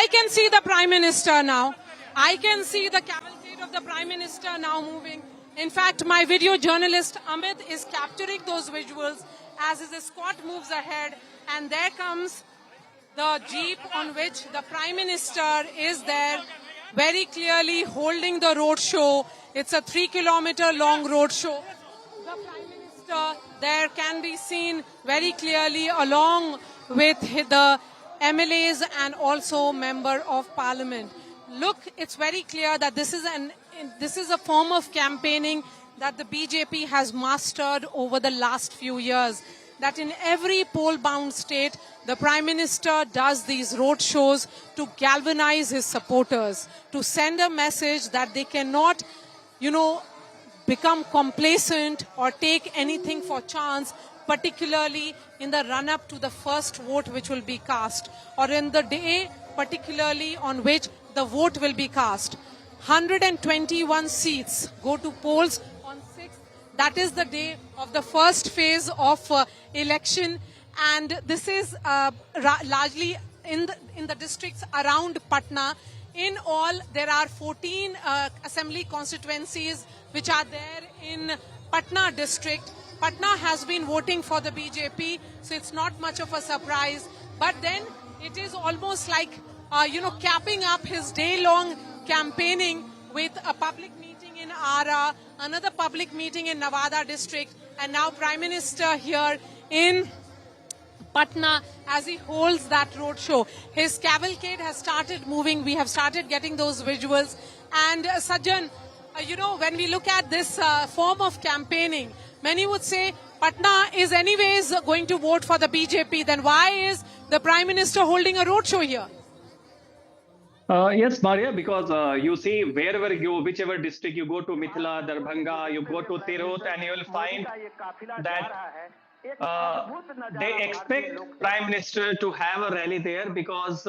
I can see the Prime Minister now. I can see the cavalcade of the Prime Minister now moving. In fact, my video journalist Amit is capturing those visuals as his escort moves ahead, and there comes the jeep on which the Prime Minister is there, very clearly holding the road show. It's a 3-kilometer long road show. The Prime Minister there can be seen very clearly along with the MLAs and also Member of Parliament. Look, it's very clear that this is a form of campaigning that the BJP has mastered over the last few years. That in every poll-bound state, the Prime Minister does these road shows to galvanize his supporters, to send a message that they cannot, become complacent or take anything for chance, particularly in the run-up to the first vote which will be cast, or in the day particularly on which the vote will be cast. 121 seats go to polls on 6th. That is the day of the first phase of election, and this is largely in the districts around Patna. In all, there are 14 assembly constituencies which are there in Patna district. Patna has been voting for the BJP, so it's not much of a surprise. But then it is almost like, capping up his day-long campaigning with a public meeting in Ara, another public meeting in Nevada district, and now Prime Minister here in Patna as he holds that road show. His cavalcade has started moving. We have started getting those visuals. And Sajjan, when we look at this form of campaigning, many would say Patna is anyways going to vote for the BJP. Then why is the Prime Minister holding a road show here? Yes, Maria, because you see, wherever you go, whichever district you go to, Mithila, Darbhanga, you go to Tirut, and you will find that they expect Prime Minister to have a rally there because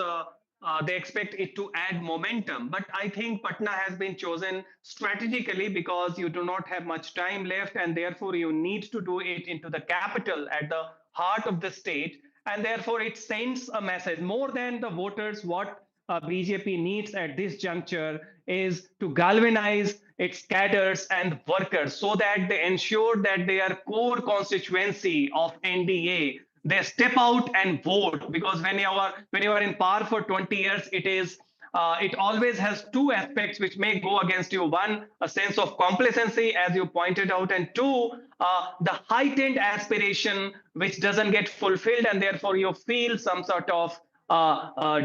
they expect it to add momentum. But I think Patna has been chosen strategically because you do not have much time left, and therefore you need to do it into the capital at the heart of the state. And therefore it sends a message more than the voters. What BJP needs at this juncture is to galvanize its cadres and workers so that they ensure that their core constituency of NDA, they step out and vote. Because when you are in power for 20 years, it always has two aspects which may go against you. One, a sense of complacency, as you pointed out, and two, the heightened aspiration which doesn't get fulfilled, and therefore you feel some sort of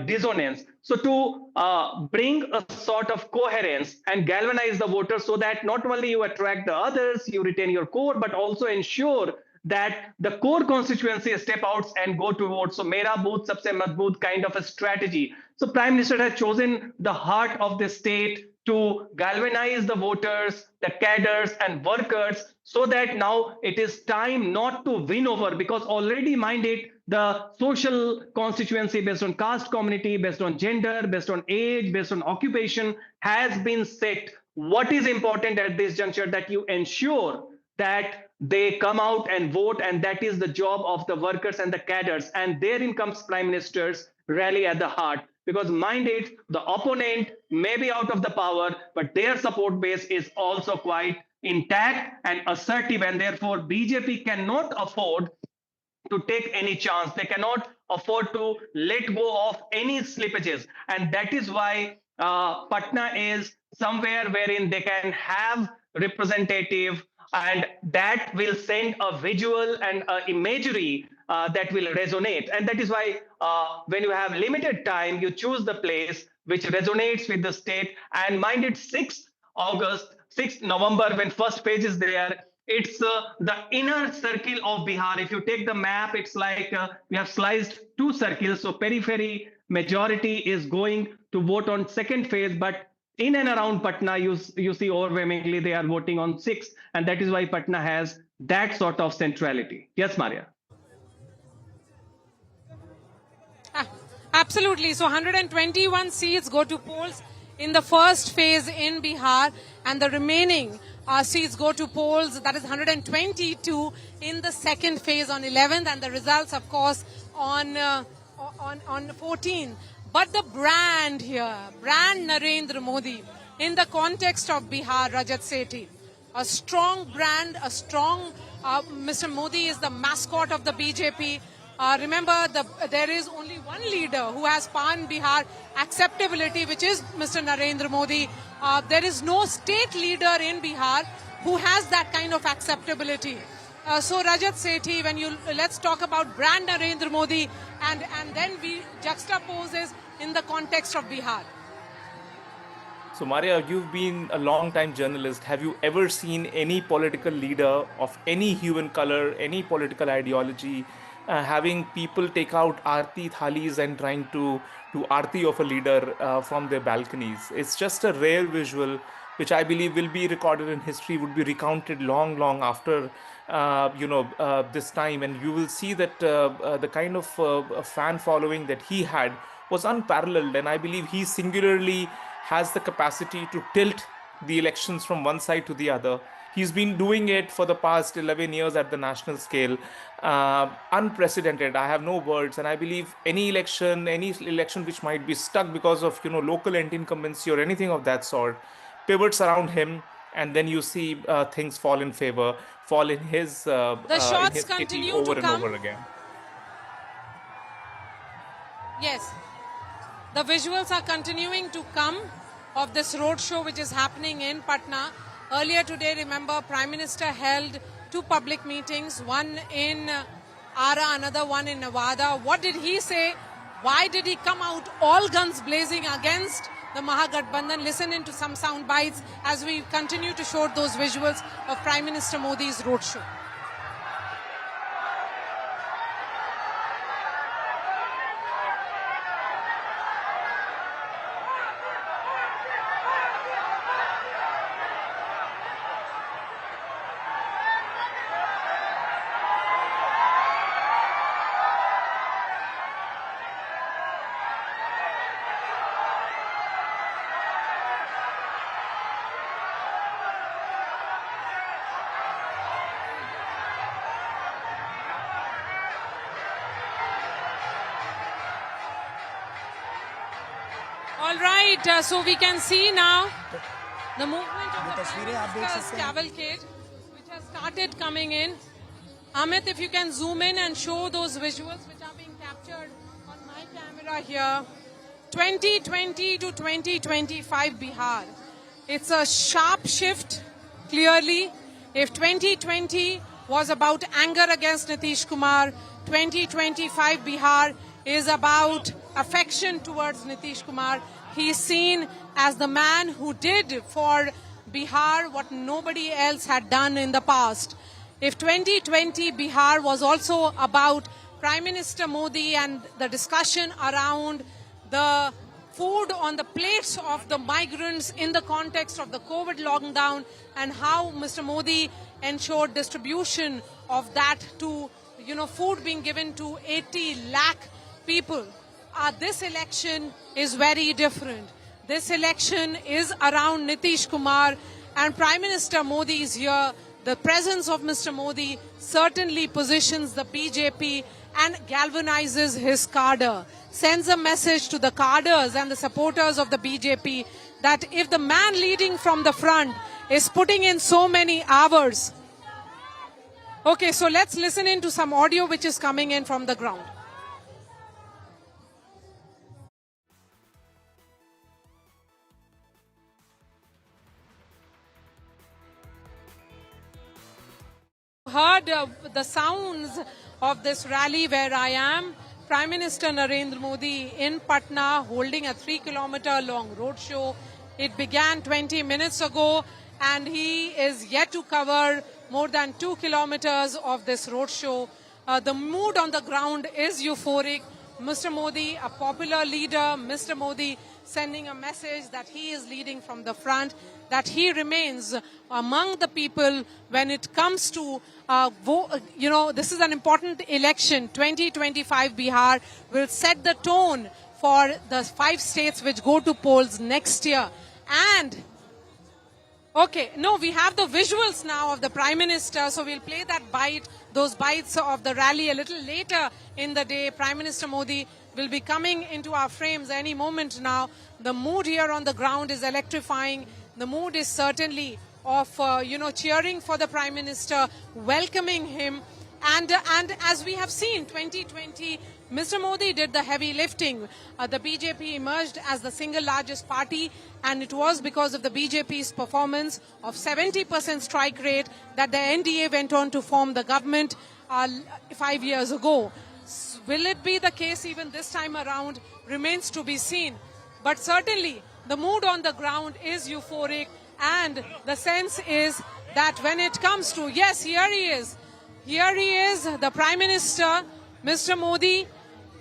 dissonance. So to bring a sort of coherence and galvanize the voters so that not only you attract the others, you retain your core, but also ensure that the core constituency step out and go to vote. So Mera Booth Sabse Mazboot kind of a strategy. So Prime Minister has chosen the heart of the state to galvanize the voters, the cadres and workers, so that now it is time not to win over, because already mind it, the social constituency based on caste community, based on gender, based on age, based on occupation has been set. What is important at this juncture that you ensure that they come out and vote, and that is the job of the workers and the cadres. And therein comes Prime Minister's rally at the heart. Because mind it, the opponent may be out of the power, but their support base is also quite intact and assertive, and therefore BJP cannot afford to take any chance. They cannot afford to let go of any slippages. And that is why Patna is somewhere wherein they can have representative, and that will send a visual and imagery that will resonate. And that is why when you have limited time, you choose the place which resonates with the state. And mind it, 6th November, when first page is there, it's the inner circle of Bihar. If you take the map, it's like we have sliced two circles. So periphery majority is going to vote on second phase, but in and around Patna, you see overwhelmingly they are voting on 6th, and that is why Patna has that sort of centrality. Yes, Maria. Absolutely. So 121 seats go to polls in the first phase in Bihar, and the remaining seats go to polls. That is 122 in the second phase on 11th, and the results, of course, on 14. But the brand here, brand Narendra Modi, in the context of Bihar, Rajat Sethi, a strong brand, a strong, Mr. Modi is the mascot of the BJP. Remember, there is only one leader who has pan Bihar acceptability, which is Mr. Narendra Modi. There is no state leader in Bihar who has that kind of acceptability. So Rajat Sethi, let's talk about brand Narendra Modi and then we juxtapose this in the context of Bihar. So Maria, you've been a long-time journalist. Have you ever seen any political leader of any hue and color, any political ideology, having people take out aarti thalis and trying to do aarti of a leader from their balconies? It's just a rare visual, which I believe will be recorded in history, would be recounted long after this time, and you will see that the kind of fan following that he had was unparalleled, and I believe he singularly has the capacity to tilt the elections from one side to the other. He's been doing it for the past 11 years at the national scale. Unprecedented. I have no words. And I believe any election which might be stuck because of, local anti-incumbency or anything of that sort, pivots around him, and then you see things fall in his the shots continue over to and come over again. Yes, the visuals are continuing to come of this roadshow which is happening in Patna. Earlier today, remember, Prime Minister held 2 public meetings, one in Ara, another one in Nevada. What did he say? Why did he come out all guns blazing against the Mahagathbandhan? Listen into some sound bites as we continue to show those visuals of Prime Minister Modi's roadshow. All right, so we can see now the movement of the Prime Minister's cavalcade, which has started coming in. Amit, if you can zoom in and show those visuals which are being captured on my camera here. 2020 to 2025 Bihar. It's a sharp shift, clearly. If 2020 was about anger against Nitish Kumar, 2025 Bihar is about affection towards Nitish Kumar. He's seen as the man who did for Bihar what nobody else had done in the past. If 2020 Bihar was also about Prime Minister Modi and the discussion around the food on the plates of the migrants in the context of the COVID lockdown and how Mr. Modi ensured distribution of that to, food being given to 80 lakh people. This election is very different. This election is around Nitish Kumar and Prime Minister Modi is here. The presence of Mr. Modi certainly positions the BJP and galvanizes his cadre, sends a message to the cadres and the supporters of the BJP that if the man leading from the front is putting in so many hours. Okay, so let's listen into some audio which is coming in from the ground. Heard the sounds of this rally where I am. Prime Minister Narendra Modi in Patna holding a 3-kilometer long roadshow. It began 20 minutes ago and he is yet to cover more than 2 kilometers of this roadshow. The mood on the ground is euphoric. Mr. Modi, a popular leader, Mr. Modi sending a message that he is leading from the front, that he remains among the people when it comes to, this is an important election. 2025 Bihar will set the tone for the 5 states which go to polls next year. And, we have the visuals now of the Prime Minister, so we'll play those bites of the rally a little later in the day. Prime Minister Modi will be coming into our frames any moment now. The mood here on the ground is electrifying. The mood is certainly of, cheering for the Prime Minister, welcoming him. And as we have seen, 2020, Mr. Modi did the heavy lifting. The BJP emerged as the single largest party, and it was because of the BJP's performance of 70% strike rate that the NDA went on to form the government 5 years ago. Will it be the case even this time around remains to be seen. But certainly the mood on the ground is euphoric, and the sense is that when it comes to, yes, here he is, the Prime Minister, Mr. Modi,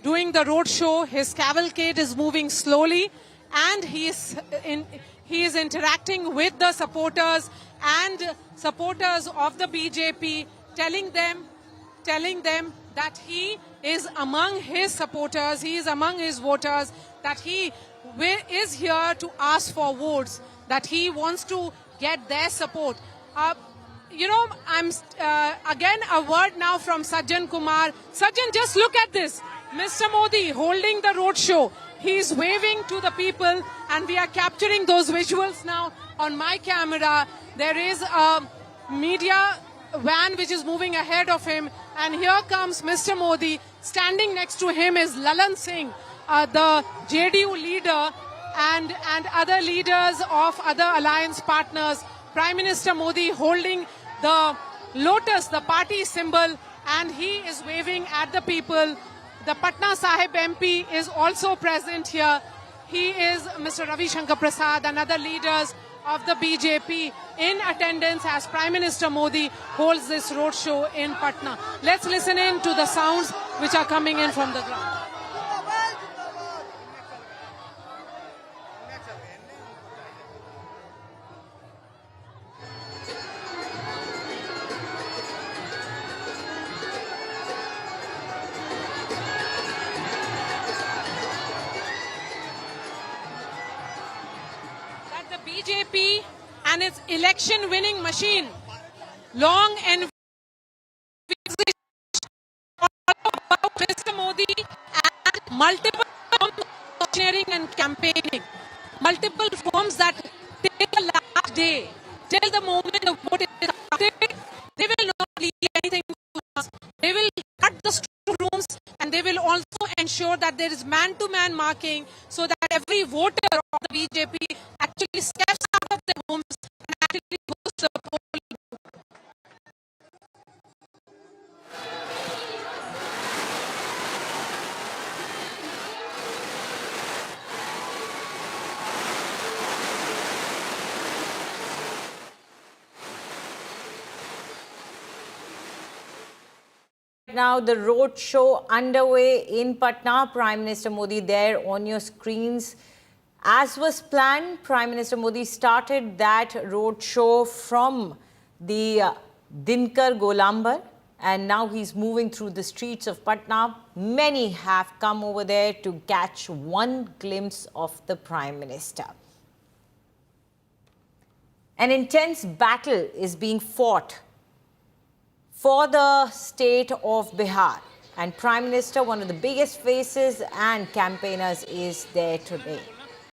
doing the road show. His cavalcade is moving slowly, and he is interacting with the supporters and supporters of the BJP, telling them that he is among his supporters, he is among his voters, that he is here to ask for votes, that he wants to get their support. I'm again a word now from Sajjan Kumar. Sajjan, just look at this. Mr. Modi holding the roadshow. He's waving to the people, and we are capturing those visuals now on my camera. There is a media van which is moving ahead of him, and here comes Mr. Modi. Standing next to him is Lalan Singh, the JDU leader, and other leaders of other alliance partners. Prime Minister Modi holding the lotus, the party symbol, and he is waving at the people. The Patna Sahib MP is also present here. He is Mr. Ravi Shankar Prasad and other leaders of the BJP in attendance as Prime Minister Modi holds this roadshow in Patna. Let's listen in to the sounds which are coming in from the ground. BJP and its election-winning machine, long and about Mr. Modi and multiple forms of engineering and campaigning, multiple forms that till the last day, till the moment the vote is counted, they will not leave anything to us. They will cut the strong rooms, and they will also ensure that there is man-to-man marking, so that every voter of the BJP actually steps out of their homes and actually goes to the polling booth. Now the road show underway in Patna. Prime Minister Modi there on your screens. As was planned, Prime Minister Modi started that road show from the Dinkar Golambar, and now he's moving through the streets of Patna. Many have come over there to catch one glimpse of the Prime Minister. An intense battle is being fought for the state of Bihar, and Prime Minister, one of the biggest faces and campaigners, is there today.